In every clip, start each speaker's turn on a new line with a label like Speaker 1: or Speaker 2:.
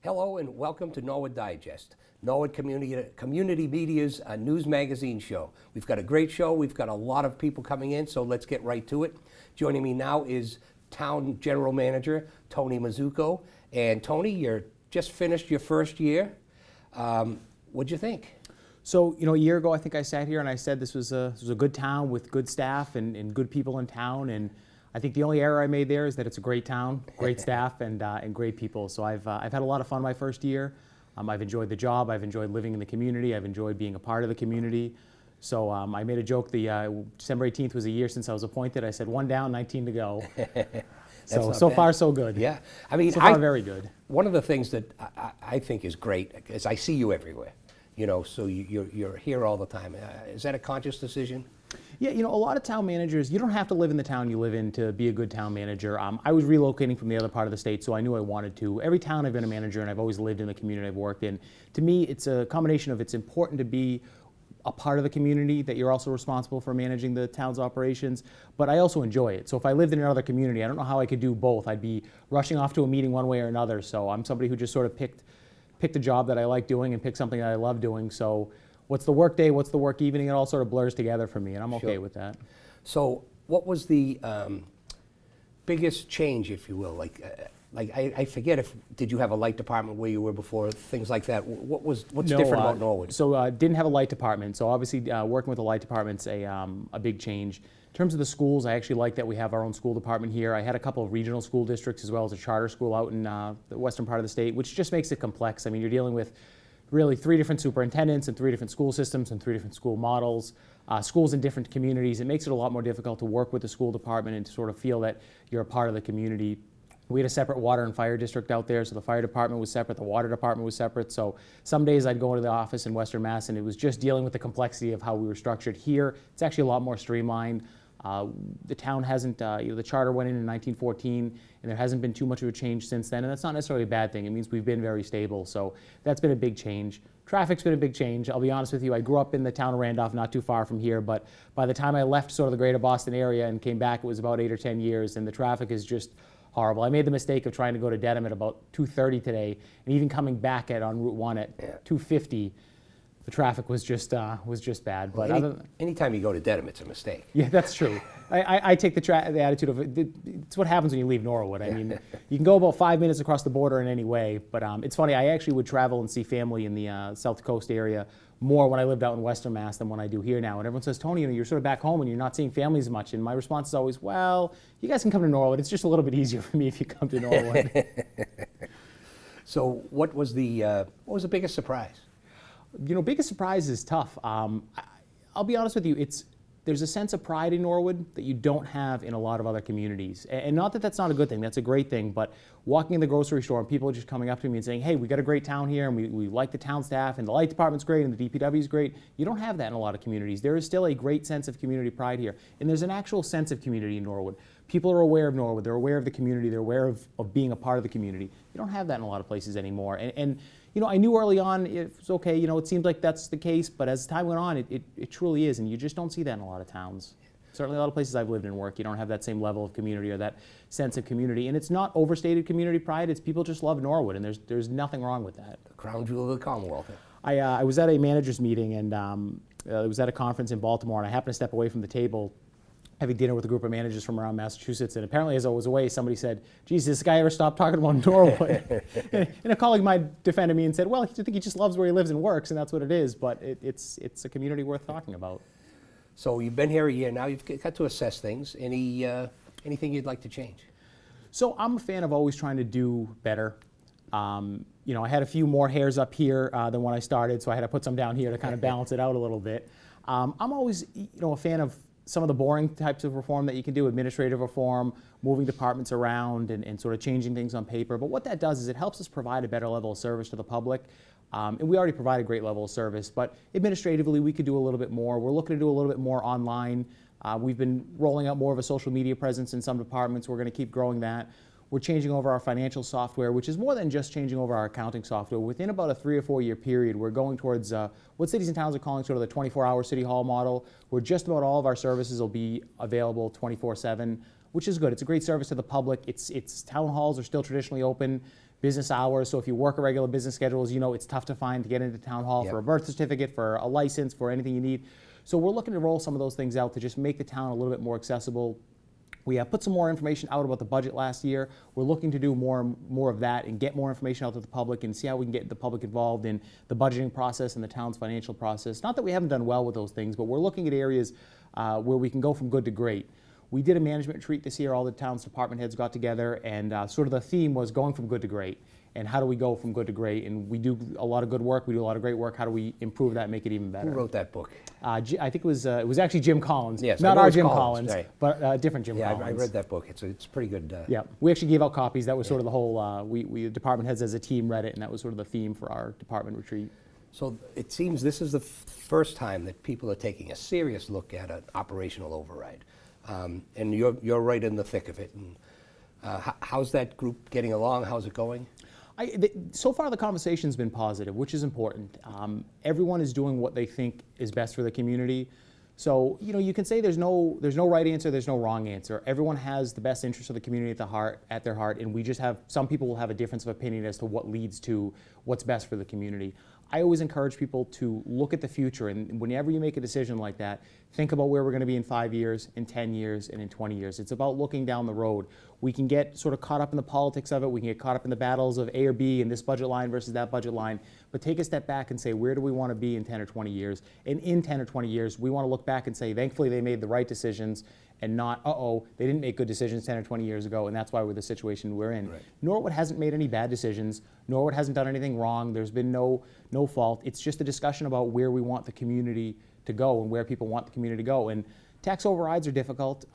Speaker 1: Hello and welcome to Norwood Digest, Norwood Community Media's news magazine show. We've got a great show. We've got a lot of people coming in, so let's get right to it. Joining me now is Town General Manager Tony Mazzucco. And Tony, you're just finished your first year. What'd you think?
Speaker 2: So, a year ago I think I sat here and I said this was a good town with good staff and good people in town. And I think the only error I made there is that it's a great town, great staff, and great people. So I've had a lot of fun my first year. I've enjoyed the job. I've enjoyed living in the community. I've enjoyed being a part of the community. So I made a joke. December 18th was a year since I was appointed. I said 1 down, 19 to go. So far so good.
Speaker 1: Yeah, I mean,
Speaker 2: so far very good.
Speaker 1: One of the things that I think is great is I see you everywhere. So you're here all the time. Is that a conscious decision?
Speaker 2: Yeah, a lot of town managers, you don't have to live in the town you live in to be a good town manager. I was relocating from the other part of the state, so I knew I wanted to. Every town I've been a manager and I've always lived in the community I've worked in. To me, it's a combination of it's important to be a part of the community, that you're also responsible for managing the town's operations, but I also enjoy it. So if I lived in another community, I don't know how I could do both. I'd be rushing off to a meeting one way or another, so I'm somebody who just sort of picked a job that I like doing and picked something that I love doing. So what's the work day, what's the work evening, it all sort of blurs together for me, and I'm okay with that.
Speaker 1: So what was the biggest change, if you will? I forget did you have a light department where you were before, things like that? What's different about Norwood?
Speaker 2: So didn't have a light department. So obviously working with the light department's a big change. In terms of the schools, I actually like that we have our own school department here. I had a couple of regional school districts as well as a charter school out in the western part of the state, which just makes it complex. I mean, you're dealing with really 3 different superintendents and 3 different school systems and 3 different school models, schools in different communities. It makes it a lot more difficult to work with the school department and to sort of feel that you're a part of the community. We had a separate water and fire district out there, so the fire department was separate, the water department was separate. So some days I'd go into the office in Western Mass and it was just dealing with the complexity of how we were structured. Here, it's actually a lot more streamlined. The town hasn't, the charter went in 1914, and there hasn't been too much of a change since then, and that's not necessarily a bad thing. It means we've been very stable, so that's been a big change. Traffic's been a big change. I'll be honest with you, I grew up in the town of Randolph, not too far from here, but by the time I left sort of the greater Boston area and came back, it was about 8 or 10 years, and the traffic is just horrible. I made the mistake of trying to go to Dedham at about 2:30 today, and even coming back on Route 1 at 2:50, the traffic was just bad. But
Speaker 1: anytime you go to Dedham, it's a mistake.
Speaker 2: Yeah, that's true. I take the attitude of it's what happens when you leave Norwood. I mean, you can go about 5 minutes across the border in any way, but it's funny. I actually would travel and see family in the South Coast area more when I lived out in Western Mass than when I do here now. And everyone says, Tony, you're sort of back home and you're not seeing families much. And my response is always, well, you guys can come to Norwood. It's just a little bit easier for me if you come to Norwood.
Speaker 1: So what was the biggest surprise?
Speaker 2: Biggest surprise is tough. I'll be honest with you, there's a sense of pride in Norwood that you don't have in a lot of other communities. And not that that's not a good thing, that's a great thing, but walking in the grocery store and people are just coming up to me and saying, hey, we got a great town here and we like the town staff and the light department's great and the DPW is great. You don't have that in a lot of communities. There is still a great sense of community pride here. And there's an actual sense of community in Norwood. People are aware of Norwood, they're aware of the community, they're aware of being a part of the community. You don't have that in a lot of places anymore. And I knew early on it was okay, it seemed like that's the case, but as time went on, it truly is, and you just don't see that in a lot of towns. Certainly a lot of places I've lived and worked, you don't have that same level of community or that sense of community. And it's not overstated community pride, it's people just love Norwood, and there's nothing wrong with that.
Speaker 1: The crown jewel of the Commonwealth.
Speaker 2: I was at a manager's meeting, and it was at a conference in Baltimore, and I happened to step away from the table having dinner with a group of managers from around Massachusetts, and apparently as I was away, somebody said, geez, this guy ever stopped talking about Norwood? And a colleague might defend me and said, well, I think he just loves where he lives and works, and that's what it is, but it's a community worth talking about.
Speaker 1: So you've been here a year now, you've got to assess things. Anything you'd like to change?
Speaker 2: So I'm a fan of always trying to do better. I had a few more hairs up here than when I started, so I had to put some down here to kind of balance it out a little bit. I'm always a fan of some of the boring types of reform that you can do, administrative reform, moving departments around and sort of changing things on paper. But what that does is it helps us provide a better level of service to the public. And we already provide a great level of service, but administratively we could do a little bit more. We're looking to do a little bit more online. We've been rolling out more of a social media presence in some departments. We're going to keep growing that. We're changing over our financial software, which is more than just changing over our accounting software. Within about a 3 or 4 year period, we're going towards what cities and towns are calling sort of the 24-hour city hall model, where just about all of our services will be available 24/7. which is good. It's a great service to the public. It's town halls are still traditionally open, business hours. So if you work a regular business schedule, as you know, it's tough to find to get into town hall
Speaker 1: Yep.
Speaker 2: for a birth certificate, for a license, for anything you need. So we're looking to roll some of those things out to just make the town a little bit more accessible. We have put some more information out about the budget last year. We're looking to do more of that and get more information out to the public and see how we can get the public involved in the budgeting process and the town's financial process. Not that we haven't done well with those things, but we're looking at areas where we can go from good to great. We did a management retreat this year. All the town's department heads got together, and sort of the theme was going from good to great. And how do we go from good to great? And we do a lot of good work. We do a lot of great work. How do we improve that and make it even better?
Speaker 1: Who wrote that book?
Speaker 2: I think it was actually Jim Collins.
Speaker 1: Yes, I
Speaker 2: not
Speaker 1: know
Speaker 2: our
Speaker 1: it's
Speaker 2: Jim
Speaker 1: Collins,
Speaker 2: Collins,
Speaker 1: right.
Speaker 2: but a different Jim
Speaker 1: Yeah,
Speaker 2: Collins.
Speaker 1: I read that book. It's pretty good.
Speaker 2: Yeah, we actually gave out copies. That was sort of the whole, we department heads as a team read it, and that was sort of the theme for our department retreat.
Speaker 1: So it seems this is the first time that people are taking a serious look at an operational override. And you're right in the thick of it. And how's that group getting along? How's it going?
Speaker 2: So far the conversation's been positive, which is important. Everyone is doing what they think is best for the community. So, you can say there's no right answer, there's no wrong answer. Everyone has the best interest of the community at their heart, and we just have, some people will have a difference of opinion as to what leads to what's best for the community. I always encourage people to look at the future, and whenever you make a decision like that, think about where we're going to be in 5 years, in 10 years, and in 20 years. It's about looking down the road. We can get sort of caught up in the politics of it. We can get caught up in the battles of A or B and this budget line versus that budget line. But take a step back and say, where do we want to be in 10 or 20 years? And in 10 or 20 years, we want to look back and say, thankfully they made the right decisions, and not, they didn't make good decisions 10 or 20 years ago, and that's why we're the situation we're in.
Speaker 1: Right.
Speaker 2: Norwood hasn't made any bad decisions. Norwood hasn't done anything wrong. There's been no fault. It's just a discussion about where we want the community to go and where people want the community to go. And tax overrides are difficult.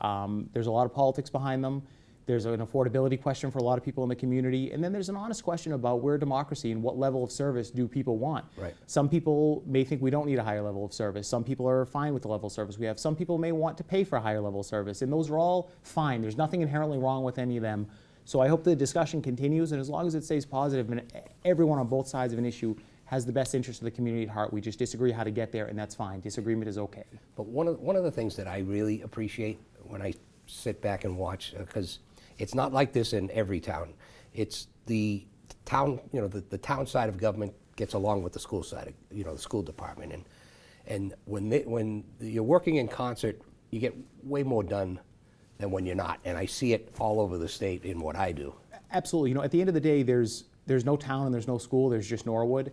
Speaker 2: There's a lot of politics behind them. There's an affordability question for a lot of people in the community. And then there's an honest question about where democracy and what level of service do people want.
Speaker 1: Right.
Speaker 2: Some people may think we don't need a higher level of service. Some people are fine with the level of service we have. Some people may want to pay for a higher level of service. And those are all fine. There's nothing inherently wrong with any of them. So I hope the discussion continues, and as long as it stays positive and everyone on both sides of an issue has the best interest of the community at heart, we just disagree how to get there, and that's fine. Disagreement is okay.
Speaker 1: But one of the things that I really appreciate when I sit back and watch, because it's not like this in every town. It's the town, the town side of government gets along with the school side, the school department, and when you're working in concert, you get way more done than when you're not. And I see it all over the state in what I do.
Speaker 2: Absolutely. At the end of the day, there's no town and there's no school. There's just Norwood.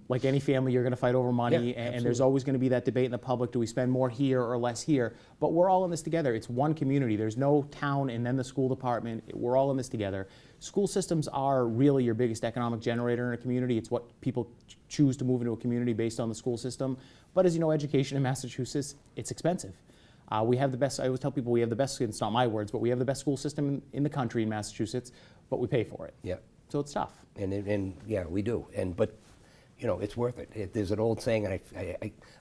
Speaker 2: Like any family, you're going to fight over money,
Speaker 1: Yeah,
Speaker 2: and there's always going to be that debate in the public: do we spend more here or less here? But we're all in this together. It's one community. There's no town and then the school department. We're all in this together. School systems are really your biggest economic generator in a community. It's what people choose to move into a community based on the school system. But as you know, education in Massachusetts, it's expensive. We have the best, I always tell people we have the best, it's not my words, but we have the best school system in the country in Massachusetts, but we pay for it.
Speaker 1: Yeah.
Speaker 2: So it's tough.
Speaker 1: And yeah, we do. But it's worth it. There's an old saying, and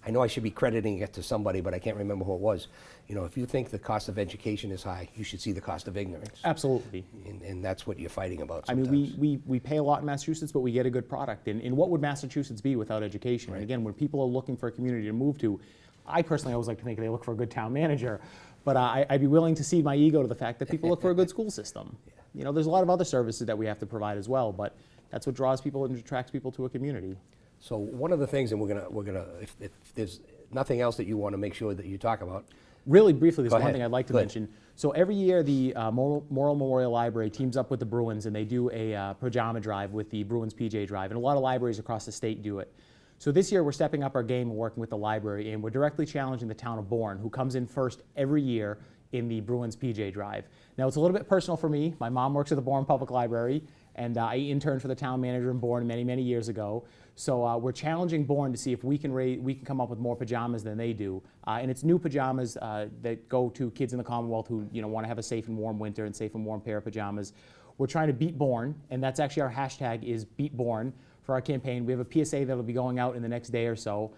Speaker 1: I know I should be crediting it to somebody, but I can't remember who it was. If you think the cost of education is high, you should see the cost of ignorance.
Speaker 2: Absolutely.
Speaker 1: And that's what you're fighting about
Speaker 2: I
Speaker 1: sometimes.
Speaker 2: mean, we pay a lot in Massachusetts, but we get a good product. And what would Massachusetts be without education?
Speaker 1: Right.
Speaker 2: And again, when people are looking for a community to move to, I personally always like to think they look for a good town manager, but I'd be willing to cede my ego to the fact that people look for a good school system.
Speaker 1: Yeah.
Speaker 2: There's a lot of other services that we have to provide as well, but that's what draws people and attracts people to a community.
Speaker 1: So one of the things, and we're gonna if there's nothing else that you want to make sure that you talk about.
Speaker 2: Really briefly, there's
Speaker 1: Go
Speaker 2: one
Speaker 1: ahead.
Speaker 2: thing I'd like to
Speaker 1: Good.
Speaker 2: mention. So every year, the Morrill Memorial Library teams up with the Bruins, and they do a pajama drive with the Bruins PJ Drive, and a lot of libraries across the state do it. So this year, we're stepping up our game and working with the library, and we're directly challenging the town of Bourne, who comes in first every year in the Bruins PJ Drive. Now, it's a little bit personal for me. My mom works at the Bourne Public Library, and I interned for the town manager in Bourne many, many years ago. So we're challenging Bourne to see if we can come up with more pajamas than they do. And it's new pajamas that go to kids in the Commonwealth who want to have a safe and warm winter and safe and warm pair of pajamas. We're trying to beat Bourne, and that's actually our hashtag is Beat Bourne for our campaign. We have a PSA that'll be going out in the next day or so.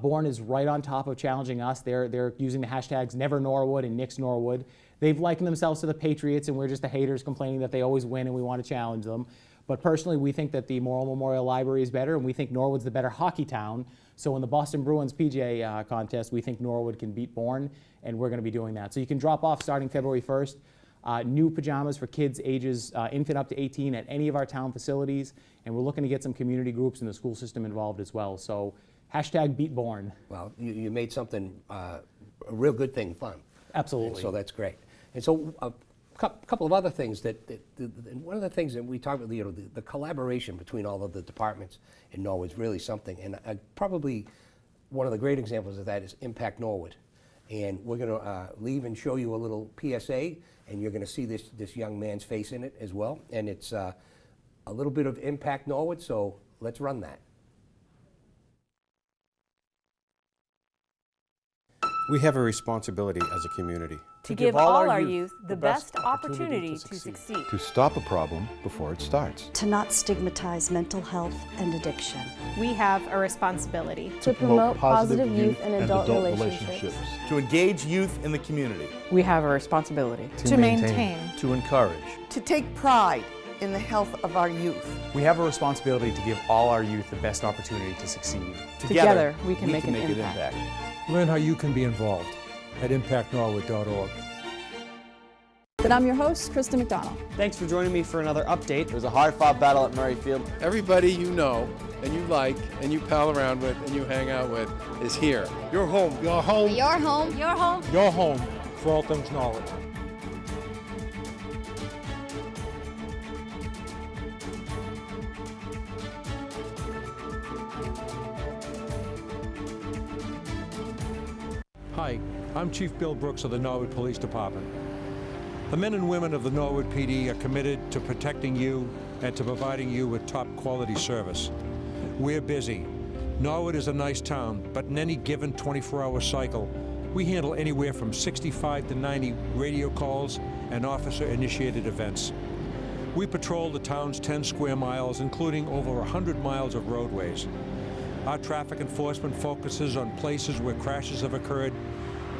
Speaker 2: Bourne is right on top of challenging us. They're using the hashtags Never Norwood and Nix Norwood. They've likened themselves to the Patriots, and we're just the haters complaining that they always win and we want to challenge them. But personally, we think that the Morrill Memorial Library is better, and we think Norwood's the better hockey town. So in the Boston Bruins PGA contest, we think Norwood can beat Bourne, and we're going to be doing that. So you can drop off starting February 1st. New pajamas for kids ages infant up to 18 at any of our town facilities, and we're looking to get some community groups in the school system involved as well. So hashtag beat Bourne.
Speaker 1: Well, you made something, a real good thing fun.
Speaker 2: Absolutely.
Speaker 1: And so that's great. And so a couple of other things one of the things that we talked about, the collaboration between all of the departments in Norwood is really something. And probably one of the great examples of that is Impact Norwood. And we're going to leave and show you a little PSA, and you're going to see this young man's face in it as well. And it's a little bit of Impact Norwood, so let's run that.
Speaker 3: We have a responsibility as a community
Speaker 4: to give all our youth the best opportunity to succeed.
Speaker 5: To stop a problem before it starts.
Speaker 6: To not stigmatize mental health and addiction.
Speaker 7: We have a responsibility
Speaker 8: to promote positive youth and adult relationships.
Speaker 9: To engage youth in the community.
Speaker 10: We have a responsibility
Speaker 7: to maintain.
Speaker 5: To encourage.
Speaker 11: To take pride in the health of our youth.
Speaker 2: We have a responsibility to give all our youth the best opportunity to succeed.
Speaker 10: Together we can make an impact.
Speaker 12: Learn how you can be involved at impactnorwood.org.
Speaker 8: And I'm your host, Krista McDonald.
Speaker 13: Thanks for joining me for another update.
Speaker 14: It was a hard-fought battle at Murray Field.
Speaker 15: Everybody you know and you like and you pal around with and you hang out with is here.
Speaker 12: Your home.
Speaker 8: Your home.
Speaker 7: Your home. Your home.
Speaker 12: Your home for all things Norwood. Hi, I'm Chief Bill Brooks of the Norwood Police Department. The men and women of the Norwood PD are committed to protecting you and to providing you with top quality service. We're busy. Norwood is a nice town, but in any given 24-hour cycle, we handle anywhere from 65 to 90 radio calls and officer-initiated events. We patrol the town's 10 square miles, including over 100 miles of roadways. Our traffic enforcement focuses on places where crashes have occurred,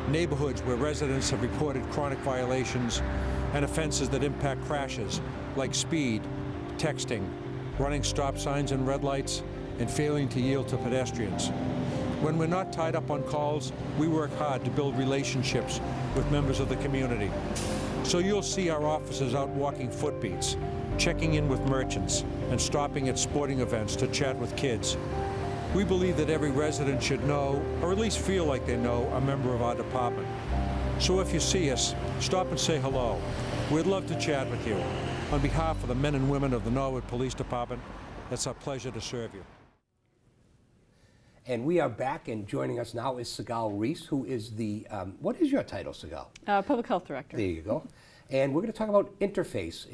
Speaker 12: neighborhoods where residents have reported chronic violations, and offenses that impact crashes like speed, texting, running stop signs and red lights, and failing to yield to pedestrians. When we're not tied up on calls, we work hard to build relationships with members of the community. So you'll see our officers out walking footbeats, checking in with merchants, and stopping at sporting events to chat with kids. We believe that every resident should know, or at least feel like they know, a member of our department. So if you see us, stop and say hello. We'd love to chat with you. On behalf of the men and women of the Norwood Police Department, it's our pleasure to serve you.
Speaker 1: And we are back, and joining us now is Sigal Reese, who is the, what is your title, Sigal?
Speaker 10: Public Health Director.
Speaker 1: There you go. And we're going to talk about Interface.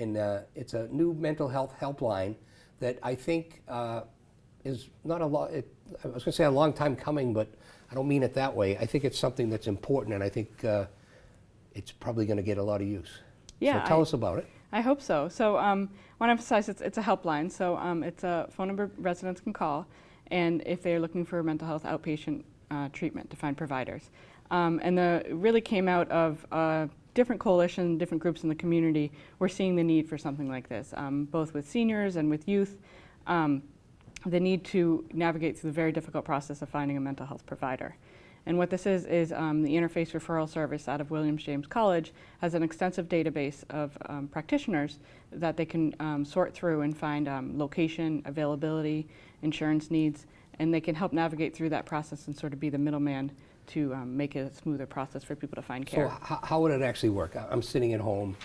Speaker 1: It's a new mental health helpline that I think is not a lot. I was going to say a long time coming, but I don't mean it that way. I think it's something that's important, and I think it's probably going to get a lot of use.
Speaker 10: Yeah.
Speaker 1: So tell us about it.
Speaker 10: I hope so. So I want to emphasize it's a helpline. So it's a phone number residents can call, and if they're looking for mental health outpatient treatment to find providers. And it really came out of different coalitions, different groups in the community. We're seeing the need for something like this, both with seniors and with youth. The need to navigate through the very difficult process of finding a mental health provider. And what this is the Interface Referral Service out of Williams James College has an extensive database of practitioners that they can sort through and find location, availability, insurance needs, and they can help navigate through that process and sort of be the middleman to make it a smoother process for people to find care.
Speaker 1: So how would it actually work? I'm sitting at home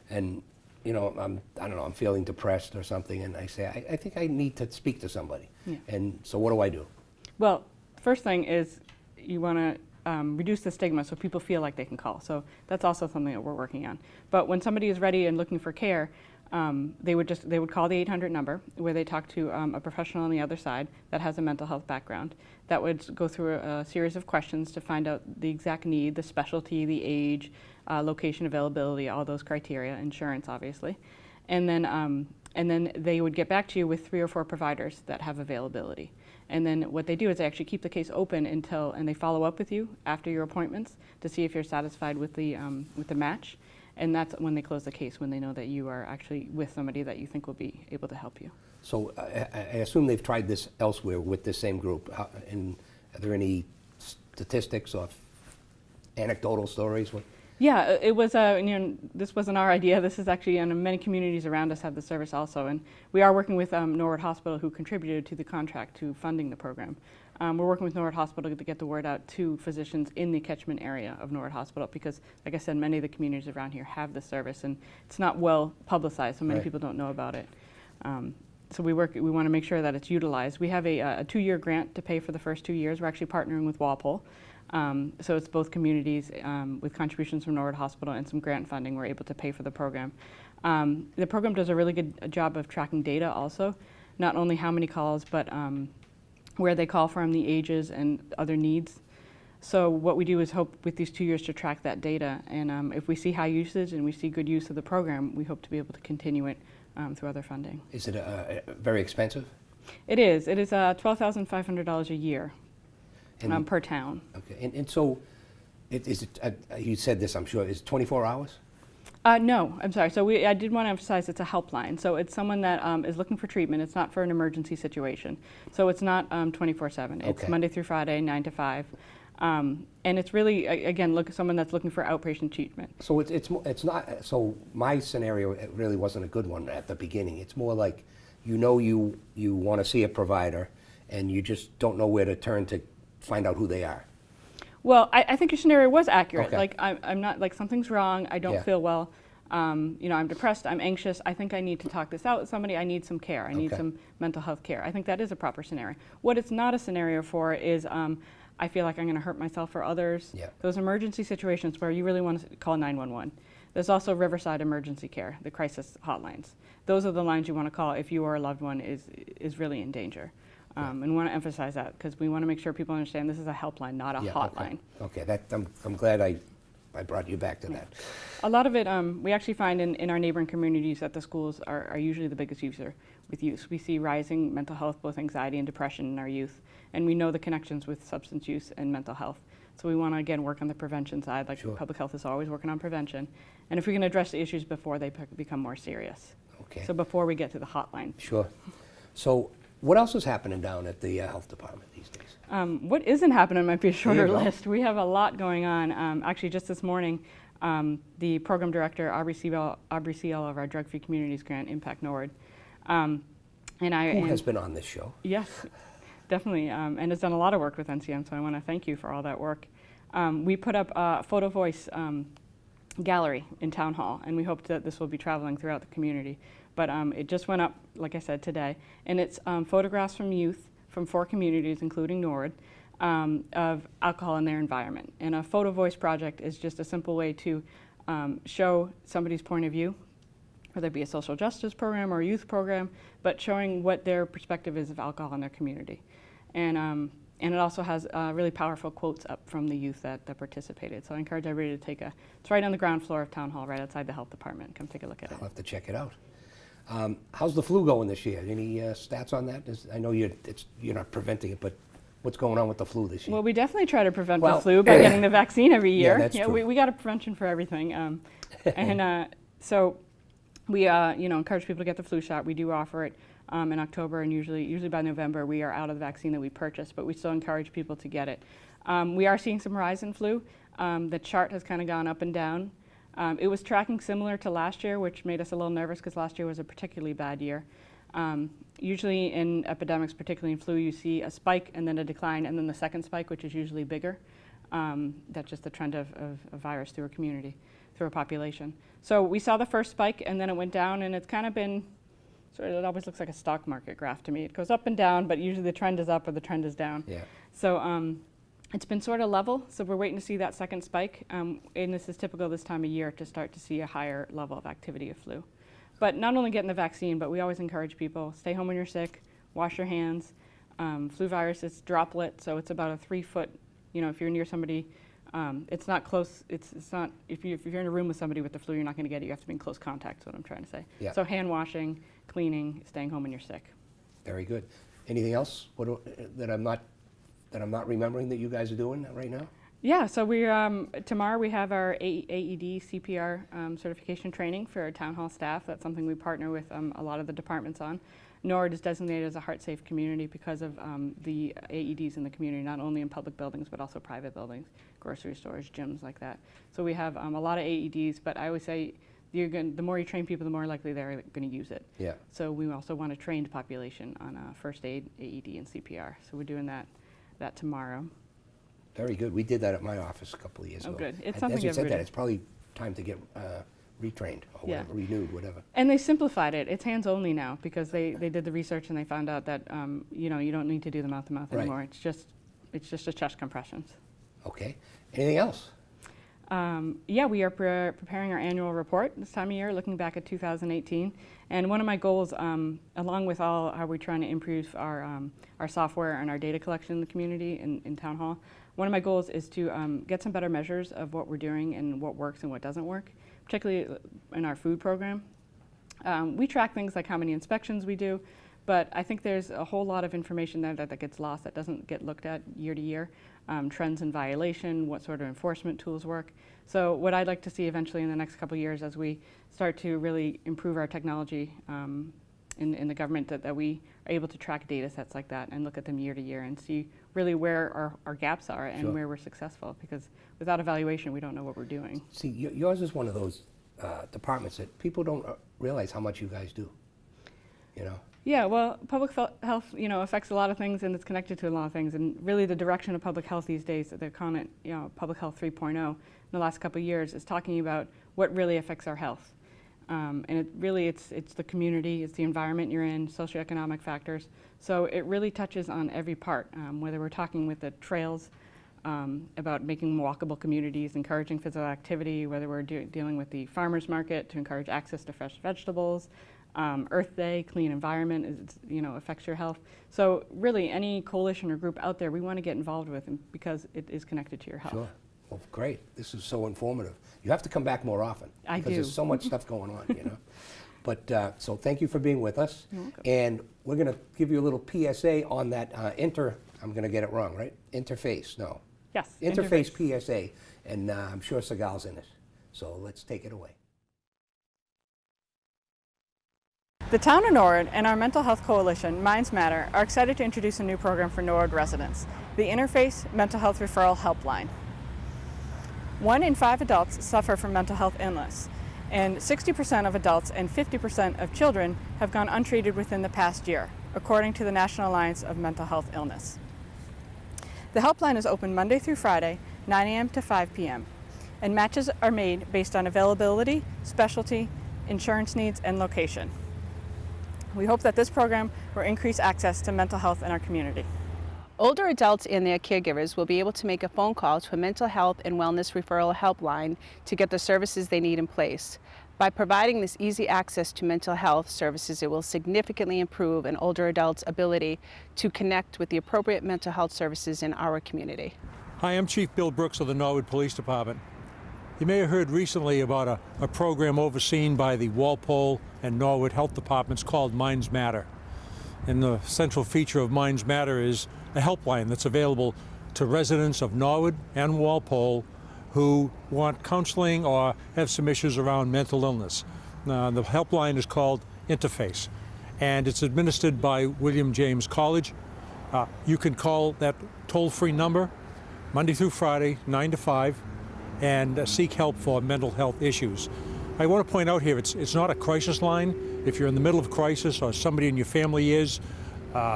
Speaker 1: and I don't know, I'm feeling depressed or something, and I say, I think I need to speak to somebody. Yeah. And so what do I do?
Speaker 10: Well, first thing is you want to reduce the stigma so people feel like they can call. So that's also something that we're working on. But when somebody is ready and looking for care, they would call the 800 number where they talk to a professional on the other side that has a mental health background. That would go through a series of questions to find out the exact need, the specialty, the age, location, availability, all those criteria, insurance obviously. And then they would get back to you with 3 or 4 providers that have availability. And then what they do is they actually keep the case open and they follow up with you after your appointments to see if you're satisfied with the match. And that's when they close the case, when they know that you are actually with somebody that you think will be able to help you.
Speaker 1: So I assume they've tried this elsewhere with this same group. And are there any statistics or anecdotal stories?
Speaker 10: Yeah, it was, this wasn't our idea. This is actually, and many communities around us have the service also. And we are working with Norwood Hospital, who contributed to the contract to funding the program. We're working with Norwood Hospital to get the word out to physicians in the catchment area of Norwood Hospital because, like I said, many of the communities around here have this service, and it's not well publicized, so many people don't know about it. So we want to make sure that it's utilized. We have a 2-year grant to pay for the first 2 years. We're actually partnering with Walpole. So it's both communities with contributions from Norwood Hospital and some grant funding. We're able to pay for the program. The program does a really good job of tracking data also, not only how many calls, but where they call from, the ages, and other needs. So what we do is hope with these 2 years to track that data. And if we see high usage and we see good use of the program, we hope to be able to continue it through other funding.
Speaker 1: Is it very expensive?
Speaker 10: It is. It is $12,500 a year per town.
Speaker 1: Okay. And so, you said this, I'm sure, is 24 hours?
Speaker 10: No, I'm sorry. So I did want to emphasize it's a helpline. So it's someone that is looking for treatment. It's not for an emergency situation. So it's not 24/7. It's Monday through Friday, 9 to 5. And it's really, again, someone that's looking for outpatient treatment.
Speaker 1: So it's not, so my scenario, it really wasn't a good one at the beginning. It's more like, you want to see a provider and you just don't know where to turn to find out who they are.
Speaker 10: Well, I think your scenario was accurate.
Speaker 1: Okay.
Speaker 10: Like I'm not, like something's wrong, I don't feel well, I'm depressed, I'm anxious, I think I need to talk this out with somebody, I need some care, I need some mental health care. I think that is a proper scenario. What it's not a scenario for is I feel like I'm going to hurt myself or others. Yeah. Those emergency situations where you really want to call 911. There's also Riverside Emergency Care, the crisis hotlines. Those are the lines you want to call if you or a loved one is really in danger. And we want to emphasize that because we want to make sure people understand this is a helpline, not a hotline.
Speaker 1: Okay. I'm glad I brought you back to that.
Speaker 10: A lot of it, we actually find in our neighboring communities that the schools are usually the biggest user with youth. We see rising mental health, both anxiety and depression in our youth, and we know the connections with substance use and mental health. So we want to, again, work on the prevention side, like public health is always working on prevention. And if we can address the issues before they become more serious. Okay. So before we get to the hotline.
Speaker 1: Sure. So what else is happening down at the health department these days?
Speaker 10: What isn't happening might be a shorter list. We have a lot going on. Actually, just this morning, the program director, Aubrey Seale of our Drug Free Communities Grant, Impact Norwood. Who
Speaker 1: has been on this show.
Speaker 10: Yes, definitely, and has done a lot of work with NCM, so I want to thank you for all that work. We put up a photo voice gallery in Town Hall, and we hope that this will be traveling throughout the community. But it just went up, like I said, today, and it's photographs from youth from 4 communities, including Norwood, of alcohol in their environment. And a photo voice project is just a simple way to show somebody's point of view, whether it be a social justice program or a youth program, but showing what their perspective is of alcohol in their community. And it also has really powerful quotes up from the youth that participated. So I encourage everybody to it's right on the ground floor of Town Hall, right outside the health department. Come take a look at it.
Speaker 1: I'll have to check it out. How's the flu going this year? Any stats on that? I know you're not preventing it, but what's going on with the flu this year?
Speaker 10: Well, we definitely try to prevent the flu by getting the vaccine every year.
Speaker 1: Yeah, that's true.
Speaker 10: We got a prevention for everything. So we encourage people to get the flu shot. We do offer it in October, and usually by November we are out of the vaccine that we purchased, but we still encourage people to get it. We are seeing some rise in flu. The chart has kind of gone up and down. It was tracking similar to last year, which made us a little nervous because last year was a particularly bad year. Usually in epidemics, particularly in flu, you see a spike and then a decline, and then the second spike, which is usually bigger. That's just the trend of a virus through a community, through a population. So we saw the first spike, and then it went down, and it's kind of been, it always looks like a stock market graph to me. It goes up and down, but usually the trend is up or the trend is down.
Speaker 1: Yeah.
Speaker 10: So it's been sort of level, so we're waiting to see that second spike, and this is typical this time of year to start to see a higher level of activity of flu. But not only getting the vaccine, but we always encourage people, stay home when you're sick, wash your hands. Flu virus is droplet, so it's about a 3-foot, if you're near somebody, it's not close, it's not, if you're in a room with somebody with the flu, you're not gonna get it, you have to be in close contact, is what I'm trying to say.
Speaker 1: Yeah.
Speaker 10: So hand washing, cleaning, staying home when you're sick.
Speaker 1: Very good. Anything else that I'm not remembering that you guys are doing right now?
Speaker 10: Yeah, so we tomorrow we have our AED CPR certification training for our town hall staff. That's something we partner with a lot of the departments on. Norwood is designated as a heart-safe community because of the AEDs in the community, not only in public buildings but also private buildings, grocery stores, gyms, like that. So we have a lot of AEDs, but I always say the more you train people, the more likely they're going to use it.
Speaker 1: Yeah.
Speaker 10: So we also want a trained population on first aid, AED, and CPR. So we're doing that tomorrow.
Speaker 1: Very good. We did that at my office a couple of years ago.
Speaker 10: Oh, good. It's
Speaker 1: As
Speaker 10: something
Speaker 1: you said that,
Speaker 10: everybody-
Speaker 1: it's probably time to get retrained or
Speaker 10: Yeah.
Speaker 1: whatever, renewed, whatever.
Speaker 10: And they simplified it. It's hands only now because they did the research and they found out that you don't need to do the mouth-to-mouth
Speaker 1: Right.
Speaker 10: anymore. It's just a chest compressions.
Speaker 1: Okay. Anything else?
Speaker 10: Yeah, we are preparing our annual report this time of year, looking back at 2018. And one of my goals, along with all how we're trying to improve our software and our data collection in the community in Town Hall, one of my goals is to get some better measures of what we're doing and what works and what doesn't work, particularly in our food program. We track things like how many inspections we do, but I think there's a whole lot of information there that gets lost, that doesn't get looked at year to year. Trends in violation, what sort of enforcement tools work. So what I'd like to see eventually in the next couple of years as we start to really improve our technology in the government, that we are able to track data sets like that and look at them year to year and see really where our gaps are and
Speaker 1: Sure.
Speaker 10: where we're successful, because without evaluation we don't know what we're doing.
Speaker 1: See, yours is one of those departments that people don't realize how much you guys do, you know?
Speaker 10: Yeah, well, public health, affects a lot of things, and it's connected to a lot of things. And really, the direction of public health these days, they're calling it, Public Health 3.0 in the last couple of years, is talking about what really affects our health. And it's the community, it's the environment you're in, socioeconomic factors. So it really touches on every part, whether we're talking with the trails, about making walkable communities, encouraging physical activity, whether we're dealing with the farmers market to encourage access to fresh vegetables, Earth Day, clean environment, affects your health. So really, any coalition or group out there, we want to get involved with, because it is connected to your health.
Speaker 1: Sure. Well, great. This is so informative. You have to come back more often.
Speaker 10: I
Speaker 1: because
Speaker 10: do.
Speaker 1: there's so much stuff going on, But so thank you for being with us.
Speaker 10: You're welcome.
Speaker 1: And we're going to give you a little PSA on that I'm going to get it wrong, right? Interface, no.
Speaker 10: Yes.
Speaker 1: Interface PSA. And I'm sure Segal's in it. So let's take it away.
Speaker 10: The Town of Norwood and our mental health coalition, Minds Matter, are excited to introduce a new program for Norwood residents, the Interface Mental Health Referral Helpline. 1 in 5 adults suffer from mental health illness, and 60% of adults and 50% of children have gone untreated within the past year, according to the National Alliance of Mental Health Illness. The helpline is open Monday through Friday, 9 a.m. to 5 p.m., and matches are made based on availability, specialty, insurance needs, and location. We hope that this program will increase access to mental health in our community.
Speaker 16: Older adults and their caregivers will be able to make a phone call to a mental health and wellness referral helpline to get the services they need in place. By providing this easy access to mental health services, it will significantly improve an older adult's ability to connect with the appropriate mental health services in our community.
Speaker 12: Hi, I'm Chief Bill Brooks of the Norwood Police Department. You may have heard recently about a program overseen by the Walpole and Norwood Health Departments called Minds Matter. And the central feature of Minds Matter is a helpline that's available to residents of Norwood and Walpole who want counseling or have some issues around mental illness. The helpline is called Interface, and it's administered by William James College. You can call that toll-free number Monday through Friday, 9 to 5, and seek help for mental health issues. I want to point out here, it's not a crisis line. If you're in the middle of crisis or somebody in your family is,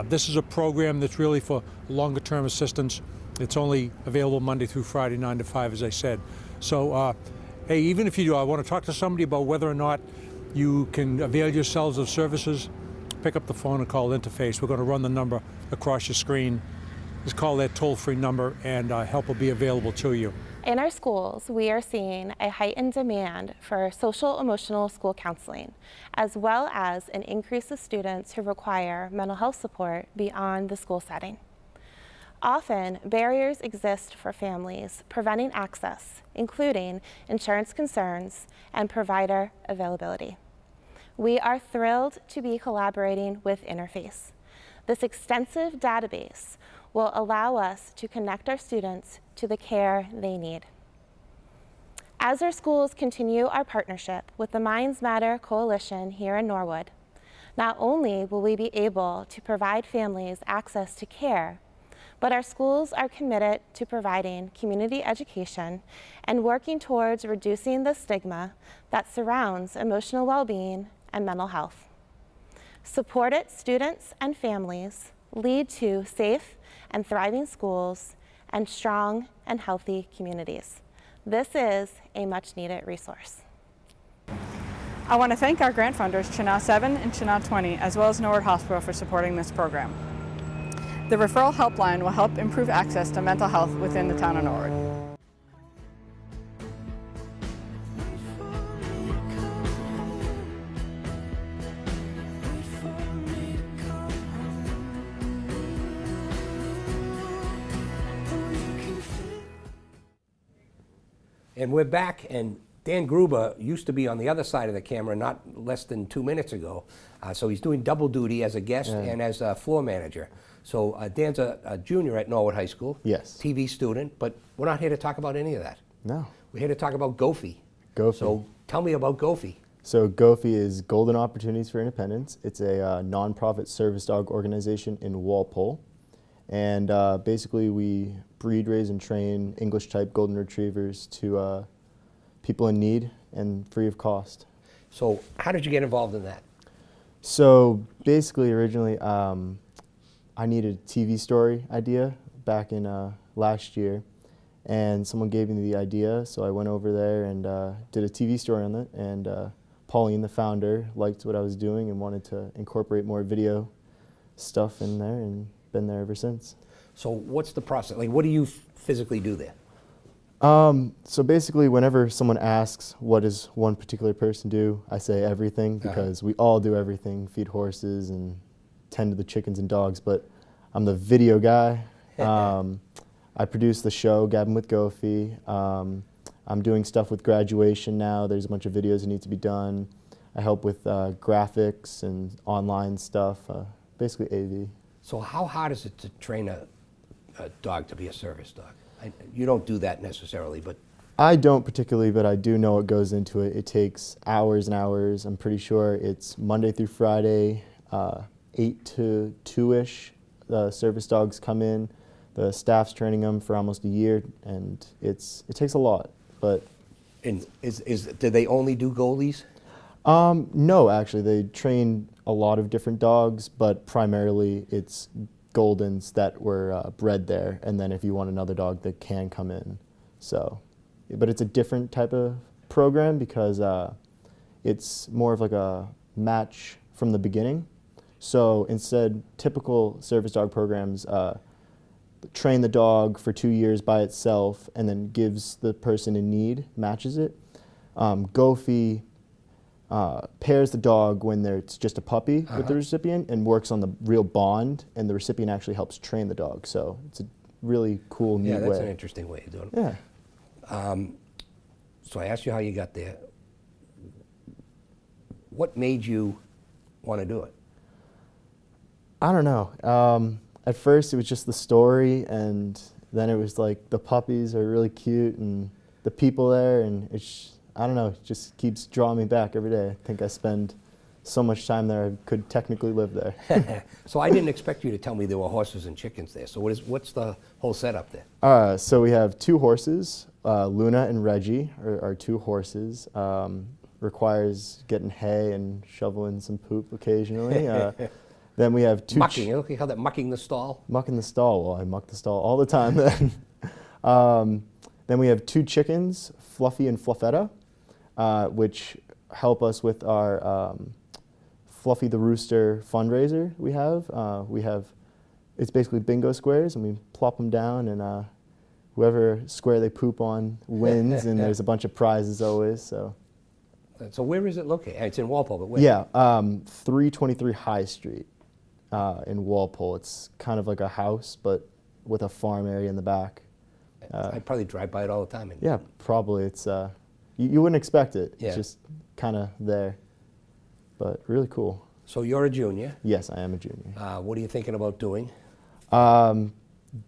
Speaker 12: this is a program that's really for longer-term assistance. It's only available Monday through Friday, 9 to 5, as I said. So, hey, even if you do, I want to talk to somebody about whether or not you can avail yourselves of services, pick up the phone and call Interface. We're going to run the number across your screen. Just call that toll-free number and help will be available to you.
Speaker 17: In our schools, we are seeing a heightened demand for social-emotional school counseling, as well as an increase of students who require mental health support beyond the school setting. Often, barriers exist for families, preventing access, including insurance concerns and provider availability. We are thrilled to be collaborating with Interface. This extensive database will allow us to connect our students to the care they need. As our schools continue our partnership with the Minds Matter Coalition here in Norwood, not only will we be able to provide families access to care, but our schools are committed to providing community education and working towards reducing the stigma that surrounds emotional well-being and mental health. Supported students and families lead to safe and thriving schools and strong and healthy communities. This is a much-needed resource.
Speaker 10: I want to thank our grant funders, Chinna 7 and Chinna 20, as well as Norwood Hospital for supporting this program. The referral helpline will help improve access to mental health within the town of Norwood.
Speaker 1: And we're back, and Dan Gruber used to be on the other side of the camera not less than 2 minutes ago. So he's doing double duty as a guest and as a floor manager. So Dan's a junior at Norwood High School.
Speaker 18: Yes.
Speaker 1: TV student, but we're not here to talk about any of that.
Speaker 18: No.
Speaker 1: We're here to talk about GOFI.
Speaker 18: GOFI.
Speaker 1: So tell me about GOFI.
Speaker 18: So GOFI is Golden Opportunities for Independence. It's a nonprofit service dog organization in Walpole. And basically we breed, raise, and train English-type golden retrievers to people in need and free of cost.
Speaker 1: So how did you get involved in that?
Speaker 18: So basically originally I needed a TV story idea back in last year, and someone gave me the idea, so I went over there and did a TV story on it, and Pauline, the founder, liked what I was doing and wanted to incorporate more video stuff in there, and been there ever since.
Speaker 1: So what's the process? Like, what do you physically do there?
Speaker 18: So basically, whenever someone asks what does one particular person do, I say everything, because we all do everything, feed horses and tend to the chickens and dogs, but I'm the video guy. I produce the show, Gabbing with Gofi. I'm doing stuff with graduation now. There's a bunch of videos that need to be done. I help with graphics and online stuff, basically AV.
Speaker 1: So how hard is it to train a dog to be a service dog? You don't do that necessarily, but...
Speaker 18: I don't particularly, but I do know what goes into it. It takes hours and hours. I'm pretty sure it's Monday through Friday, 8 to 2-ish. The service dogs come in. The staff's training them for almost a year, and it takes a lot. But
Speaker 1: and do they only do goalies?
Speaker 18: No, actually, they train a lot of different dogs, but primarily it's Goldens that were bred there, and then if you want another dog, that can come in. So, but it's a different type of program because it's more of like a match from the beginning. So instead, typical service dog programs train the dog for 2 years by itself and then gives the person in need, matches it. GOFI pairs the dog when it's just a puppy with the recipient and works on the real bond, and the recipient actually helps train the dog. So it's a really cool, neat way.
Speaker 1: Yeah, that's an interesting way of doing it.
Speaker 18: Yeah.
Speaker 1: So I asked you how you got there. What made you want to do it?
Speaker 18: I don't know. At first it was just the story, and then it was like the puppies are really cute and the people there, and it's, I don't know, it just keeps drawing me back every day. I think I spend so much time there, I could technically live there.
Speaker 1: So I didn't expect you to tell me there were horses and chickens there. So what's the whole setup there?
Speaker 18: So we have 2 horses. Luna and Reggie are 2 horses. Requires getting hay and shoveling some poop occasionally. Then we have 2
Speaker 1: mucking. You call that mucking the stall?
Speaker 18: Mucking the stall. Well, I muck the stall all the time then. Then we have 2 chickens, Fluffy and Fluffetta, which help us with our Fluffy the Rooster fundraiser we have. It's basically bingo squares, and we plop them down, and whoever square they poop on wins, and there's a bunch of prizes always. So
Speaker 1: where is it located? It's in Walpole, but where?
Speaker 18: Yeah, 323 High Street in Walpole. It's kind of like a house, but with a farm area in the back.
Speaker 1: I probably drive by it all the time.
Speaker 18: Yeah, probably. It's you wouldn't expect it.
Speaker 1: Yeah.
Speaker 18: It's just kind of there, but really cool.
Speaker 1: So you're a junior.
Speaker 18: Yes, I am a junior.
Speaker 1: What are you thinking about doing?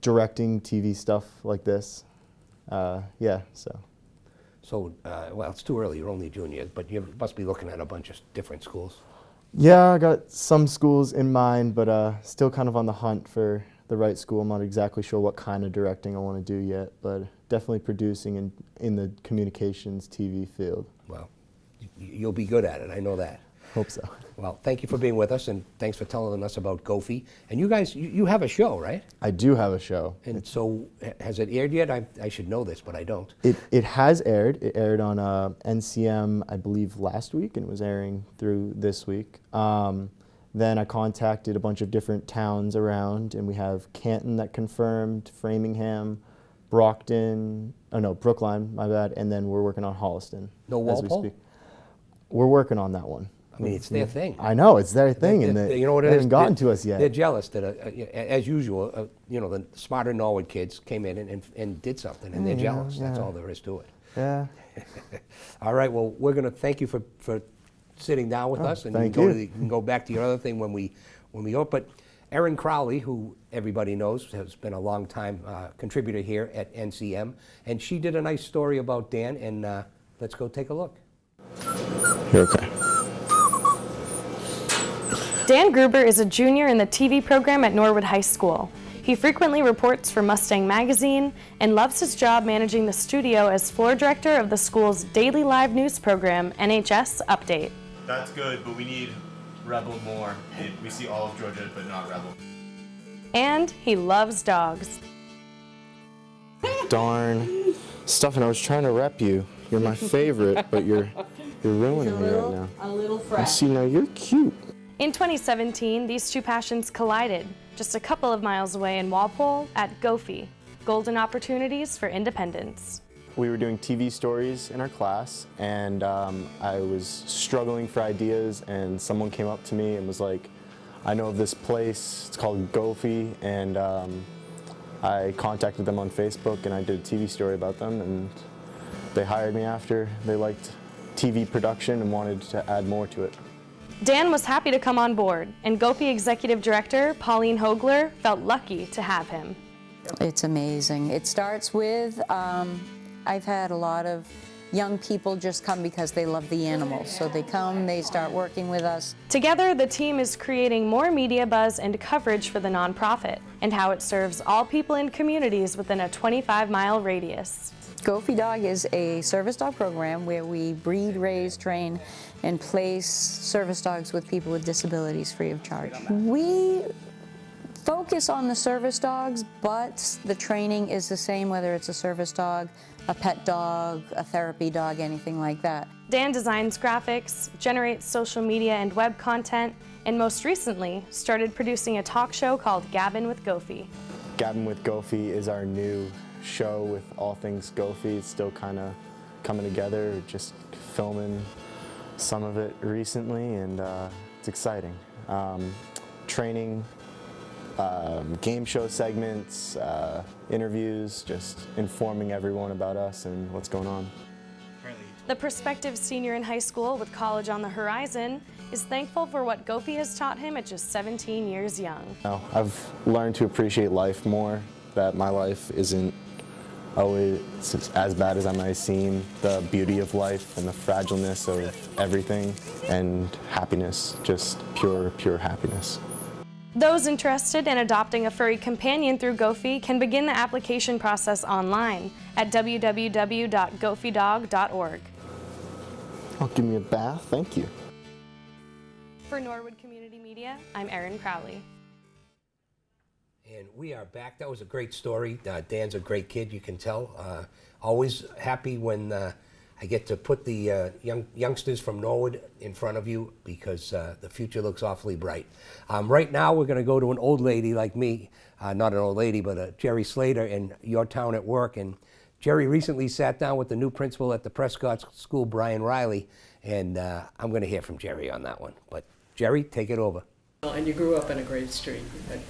Speaker 18: Directing TV stuff like this. Yeah, so.
Speaker 1: So, well, it's too early. You're only a junior, but you must be looking at a bunch of different schools.
Speaker 18: Yeah, I got some schools in mind, but still kind of on the hunt for the right school. I'm not exactly sure what kind of directing I want to do yet, but definitely producing in the communications TV field.
Speaker 1: Well, you'll be good at it. I know that.
Speaker 18: Hope so.
Speaker 1: Well, thank you for being with us, and thanks for telling us about Gophi. And you guys, you have a show, right?
Speaker 18: I do have a show.
Speaker 1: And so, has it aired yet? I should know this, but I don't.
Speaker 18: It has aired. It aired on NCM, I believe, last week, and it was airing through this week. Then I contacted a bunch of different towns around, and we have Canton that confirmed, Framingham, Brockton, oh no, Brookline, my bad, and then we're working on Holliston.
Speaker 1: No Walpole?
Speaker 18: We're working on on
Speaker 1: I mean, it's their thing.
Speaker 18: I know, it's their thing, and
Speaker 1: you know what it
Speaker 18: they
Speaker 1: is?
Speaker 18: haven't gotten to us yet.
Speaker 1: They're jealous that, as usual, you know, the smarter Norwood kids came in and did something, and they're jealous.
Speaker 18: Yeah.
Speaker 1: That's all there is to it.
Speaker 18: Yeah.
Speaker 1: All right, well, we're going to thank you for sitting down with us, and
Speaker 18: thank
Speaker 1: you
Speaker 18: you.
Speaker 1: can go back to your other thing when we go. But Erin Crowley, who everybody knows, has been a long time contributor here at NCM, and she did a nice story about Dan, and let's go take a look.
Speaker 18: You're okay.
Speaker 4: Dan Gruber is a junior in the TV program at Norwood High School. He frequently reports for Mustang Magazine and loves his job managing the studio as floor director of the school's daily live news program, NHS Update.
Speaker 19: That's good, but we need Rebel more. We see all of Georgia, but not Rebel.
Speaker 4: And he loves dogs.
Speaker 18: Darn. Stuffin', I was trying to rep you. You're my favorite, but you're ruining me right now.
Speaker 4: A little
Speaker 18: I see, now you're cute.
Speaker 4: In 2017, these two passions collided, just a couple of miles away in Walpole at Gophi, Golden Opportunities for Independence.
Speaker 18: We were doing TV stories in our class, and I was struggling for ideas, and someone came up to me and was like, I know of this place, it's called Gophi, and I contacted them on Facebook, and I did a TV story about them, and they hired me after they liked TV production and wanted to add more to it.
Speaker 4: Dan was happy to come on board, and Gophi Executive Director Pauline Hogler felt lucky to have him.
Speaker 20: It's amazing. It starts with, I've had a lot of young people just come because they love the animals. So they come, they start working with us.
Speaker 4: Together, the team is creating more media buzz and coverage for the nonprofit, and how it serves all people in communities within a 25-mile radius.
Speaker 20: Gophi Dog is a service dog program where we breed, raise, train, and place service dogs with people with disabilities free of charge. We focus on the service dogs, but the training is the same whether it's a service dog, a pet dog, a therapy dog, anything like that.
Speaker 4: Dan designs graphics, generates social media and web content, and most recently started producing a talk show called Gabbin' with Gophi.
Speaker 18: Gabbin' with Gophi is our new show with all things Gophi. It's still kind of coming together, just filming some of it recently, and it's exciting. Training, game show segments, interviews, just informing everyone about us and what's going on.
Speaker 4: The prospective senior in high school with college on the horizon is thankful for what Gophi has taught him at just 17 years young.
Speaker 18: I've learned to appreciate life more, that my life isn't always as bad as I might seem, the beauty of life and the fragileness of everything, and happiness, just pure happiness.
Speaker 4: Those interested in adopting a furry companion through Gophi can begin the application process online at www.gophidog.org.
Speaker 18: Oh, give me a bath, thank you.
Speaker 4: For Norwood Community Media, I'm Erin Crowley.
Speaker 1: And we are back. That was a great story. Dan's a great kid, you can tell. Always happy when I get to put the youngsters from Norwood in front of you, because the future looks awfully bright. Right now, we're going to go to an old lady like me, not an old lady, but Jerry Slater in your town at work. And Jerry recently sat down with the new principal at the Prescott School, Brian Riley, and I'm going to hear from Jerry on that one. But Jerry, take it over.
Speaker 21: And you grew up on a great street.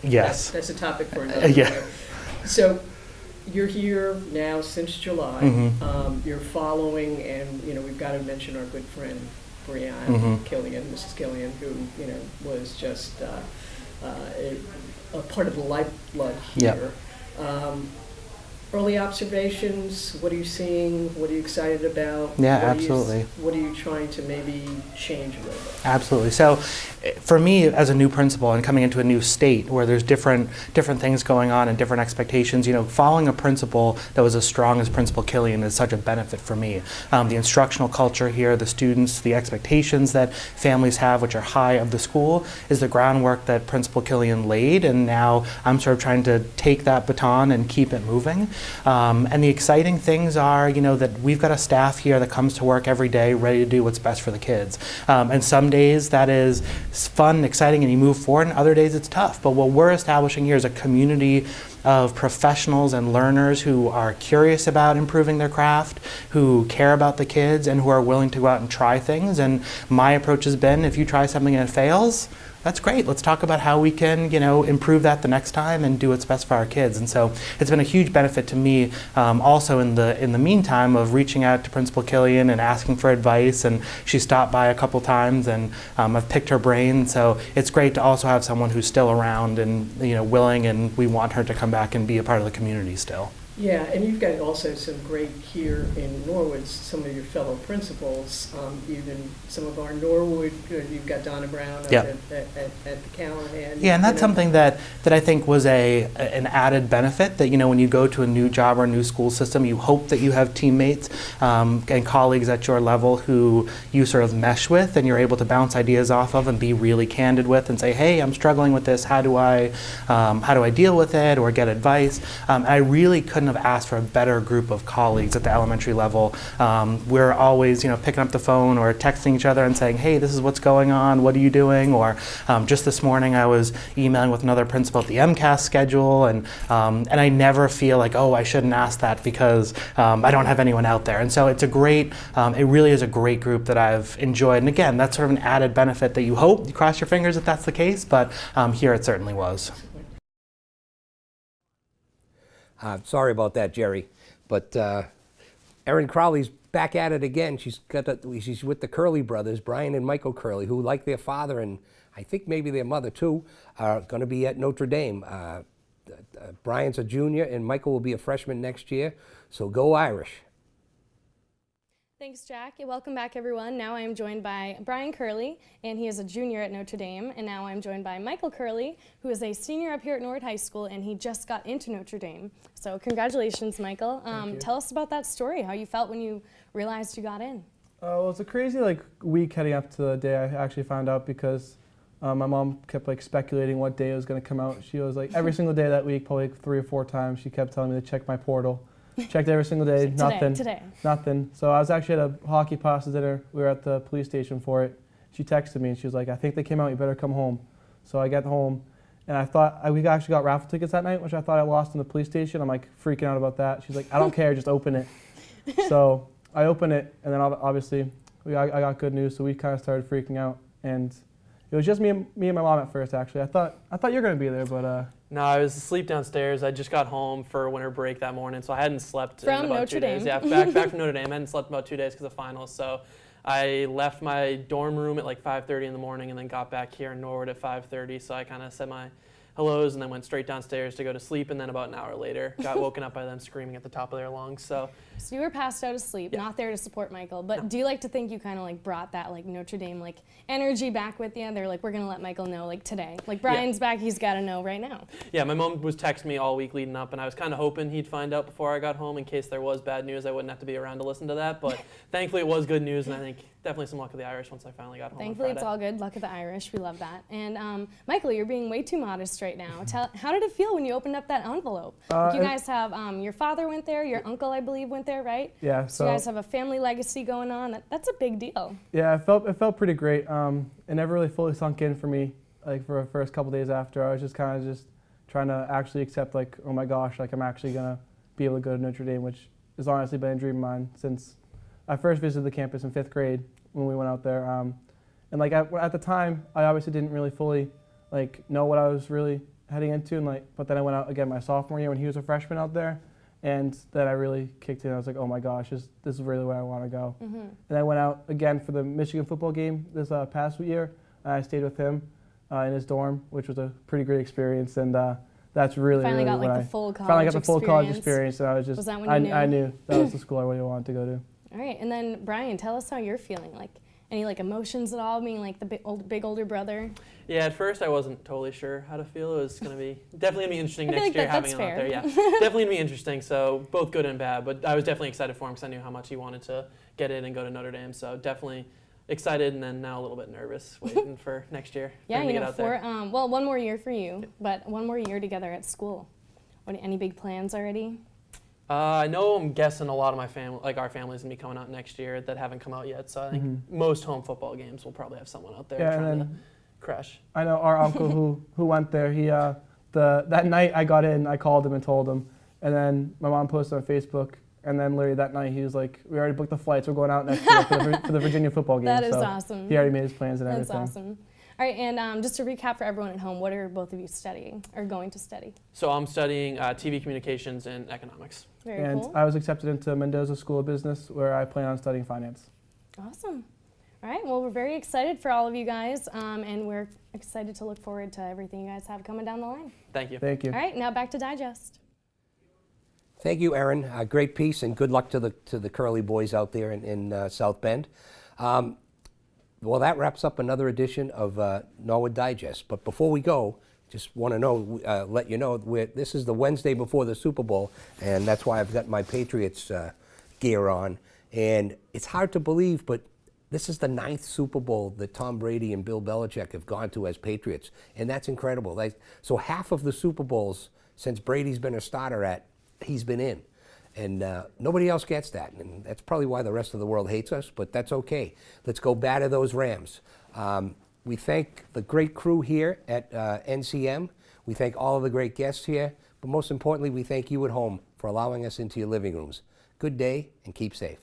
Speaker 18: Yes.
Speaker 21: That's a topic for another
Speaker 18: Yeah.
Speaker 21: day. So you're here now since July.
Speaker 18: Mhm.
Speaker 21: You're following, and we've got to mention our good friend Brianne Killian, Mrs. Killian, who was just a part of the lifeblood here. Early observations, what are you seeing? What are you excited about?
Speaker 13: Yeah, absolutely.
Speaker 21: What are you trying to maybe change a little bit?
Speaker 13: Absolutely. So for me, as a new principal and coming into a new state where there's different things going on and different expectations, following a principal that was as strong as Principal Killian is such a benefit for me. The instructional culture here, the students, the expectations that families have, which are high of the school, is the groundwork that Principal Killian laid, and now I'm sort of trying to take that baton and keep it moving. And the exciting things are, that we've got a staff here that comes to work every day ready to do what's best for the kids. And some days that is fun, exciting, and you move forward, and other days it's tough. But what we're establishing here is a community of professionals and learners who are curious about improving their craft, who care about the kids, and who are willing to go out and try things. And my approach has been, if you try something and it fails, that's great. Let's talk about how we can, improve that the next time and do what's best for our kids. And so it's been a huge benefit to me, also in the meantime of reaching out to Principal Killian and asking for advice. And she stopped by a couple times, and I've picked her brain. So it's great to also have someone who's still around and willing, and we want her to come back and be a part of the community still.
Speaker 21: Yeah, and you've got also some great here in Norwood, some of your fellow principals, even some of our Norwood, you've got Donna Brown at the Callahan.
Speaker 13: Yeah, and that's something that I think was an added benefit, that when you go to a new job or a new school system, you hope that you have teammates and colleagues at your level who you sort of mesh with and you're able to bounce ideas off of and be really candid with and say, hey, I'm struggling with this, how do I deal with it, or get advice. I really couldn't have asked for a better group of colleagues at the elementary level. We're always, picking up the phone or texting each other and saying, hey, this is what's going on, what are you doing? Or just this morning I was emailing with another principal at the MCAS schedule, and I never feel like, oh, I shouldn't ask that because I don't have anyone out there. And so it's a great, it really is a great group that I've enjoyed. And again, that's sort of an added benefit that you hope, you cross your fingers if that's the case, but here it certainly was.
Speaker 1: Sorry about that, Jerry, but Erin Crowley's back at it again. She's with the Curley brothers, Brian and Michael Curley, who, like their father and I think maybe their mother too, are going to be at Notre Dame. Brian's a junior and Michael will be a freshman next year, so go Irish.
Speaker 4: Thanks, Jack. Welcome back, everyone. Now I am joined by Brian Curley, and he is a junior at Notre Dame. And now I'm joined by Michael Curley, who is a senior up here at Norwood High School, and he just got into Notre Dame. So congratulations, Michael. Tell us about that story, how you felt when you realized you got in.
Speaker 3: Well, it's a crazy week heading up to the day I actually found out, because my mom kept speculating what day it was going to come out. She was every single day that week, probably 3 or 4 times, she kept telling me to check my portal. Checked every single day, nothing. Nothing. So I was actually at a hockey pasta dinner. We were at the police station for it. She texted me and she was like, I think they came out, you better come home. So I got home and I thought, we actually got raffle tickets that night, which I thought I lost in the police station. I'm freaking out about that. She's like, I don't care, just open it. So I opened it, and then obviously I got good news, so we kind of started freaking out. And it was just me and my mom at first, actually. I thought you were going to be there, but...
Speaker 22: No, I was asleep downstairs. I just got home for winter break that morning, so I hadn't slept in about 2 days. Yeah, back from Notre Dame. I hadn't slept about 2 days because of finals. So I left my dorm room at 5:30 in the morning and then got back here in Norwood at 5:30. So I kind of said my hellos and then went straight downstairs to go to sleep, and then about an hour later got woken up by them screaming at the top of their lungs. So
Speaker 4: you were passed out asleep, not there to support Michael, but do you like to think you kind of brought that Notre Dame energy back with you? They're we're going to let Michael know today. Brian's back, he's got to know right now.
Speaker 22: Yeah, my mom was texting me all week leading up, and I was kind of hoping he'd find out before I got home in case there was bad news. I wouldn't have to be around to listen to that, but thankfully it was good news, and I think definitely some luck of the Irish once I finally got home.
Speaker 4: Thankfully it's all good. Luck of the Irish. We love that. And Michael, you're being way too modest right now. How did it feel when you opened up that envelope? You guys have, your father went there, your uncle, I believe, went there, right?
Speaker 3: Yeah.
Speaker 4: So you guys have a family legacy going on. That's a big deal.
Speaker 3: Yeah, it felt pretty great. It never really fully sunk in for me. For the first couple days after, I was just kind of trying to actually accept oh my gosh, I'm actually gonna be able to go to Notre Dame, which has honestly been a dream of mine since I first visited the campus in 5th grade when we went out there. And at the time, I obviously didn't really fully know what I was really heading into. But then I went out again my sophomore year when he was a freshman out there, And then I really kicked in. I was like, oh my gosh, this is really where I want to go.
Speaker 4: Mm-hmm.
Speaker 3: And I went out again for the Michigan football game this past year. I stayed with him in his dorm, which was a pretty great experience. And that's really,
Speaker 4: Finally
Speaker 3: really
Speaker 4: got
Speaker 3: when
Speaker 4: like
Speaker 3: I
Speaker 4: the full college
Speaker 3: finally got the full college
Speaker 4: experience.
Speaker 3: experience. And I was just,
Speaker 4: Was that when you
Speaker 3: I
Speaker 4: knew?
Speaker 3: knew that was the school I really wanted to go to.
Speaker 4: All right, and then Brian, tell us how you're feeling. Like any like emotions at all, being like the big older brother?
Speaker 22: Yeah, at first I wasn't totally sure how to feel. It was going to be definitely going to be interesting next
Speaker 4: like
Speaker 22: year
Speaker 4: that's
Speaker 22: having him out there.
Speaker 4: fair.
Speaker 22: Yeah, definitely going to be interesting. So both good and bad, but I was definitely excited for him because I knew how much he wanted to get in and go to Notre Dame. So definitely excited, and then now a little bit nervous, waiting for next year. For
Speaker 4: Yeah,
Speaker 22: him to
Speaker 4: you
Speaker 22: get
Speaker 4: know,
Speaker 22: out there.
Speaker 4: well, one more year for you, but one more year together at school. Any big plans already?
Speaker 22: I know I'm guessing a lot of my family, like our family's gonna be coming out next year that haven't come out yet. So I think most home football games will probably have someone out there trying to crush.
Speaker 3: I know our uncle who went there. He that night I got in, I called him and told him, and then my mom posted on Facebook, and then literally that night he was like, "We already booked the flights. We're going out next year for the Virginia football game."
Speaker 4: That is
Speaker 3: so
Speaker 4: awesome.
Speaker 3: He already made his plans and
Speaker 4: That's
Speaker 3: everything.
Speaker 4: awesome. All right, and just to recap for everyone at home, what are both of you studying or going to study?
Speaker 22: So I'm studying TV communications and economics.
Speaker 4: Very
Speaker 3: And
Speaker 4: cool.
Speaker 3: I was accepted into Mendoza School of Business, where I plan on studying finance.
Speaker 4: Awesome. All right, well, we're very excited for all of you guys, and we're excited to look forward to everything you guys have coming down the line.
Speaker 22: Thank you.
Speaker 3: Thank you.
Speaker 4: All right, now back to Digest.
Speaker 1: Thank you, Erin. Great piece, and good luck to the Curly boys out there in South Bend. Well, that wraps up another edition of Norwood Digest. But before we go, just want to let you know, this is the Wednesday before the Super Bowl, and that's why I've got my Patriots gear on. And it's hard to believe, but this is the 9th Super Bowl that Tom Brady and Bill Belichick have gone to as Patriots, and that's incredible. So half of the Super Bowls since Brady's been a starter he's been in. And nobody else gets that, and that's probably why the rest of the world hates us, but that's okay. Let's go batter those Rams. We thank the great crew here at NCM. We thank all of the great guests here, but most importantly, we thank you at home for allowing us into your living rooms. Good day, and keep safe.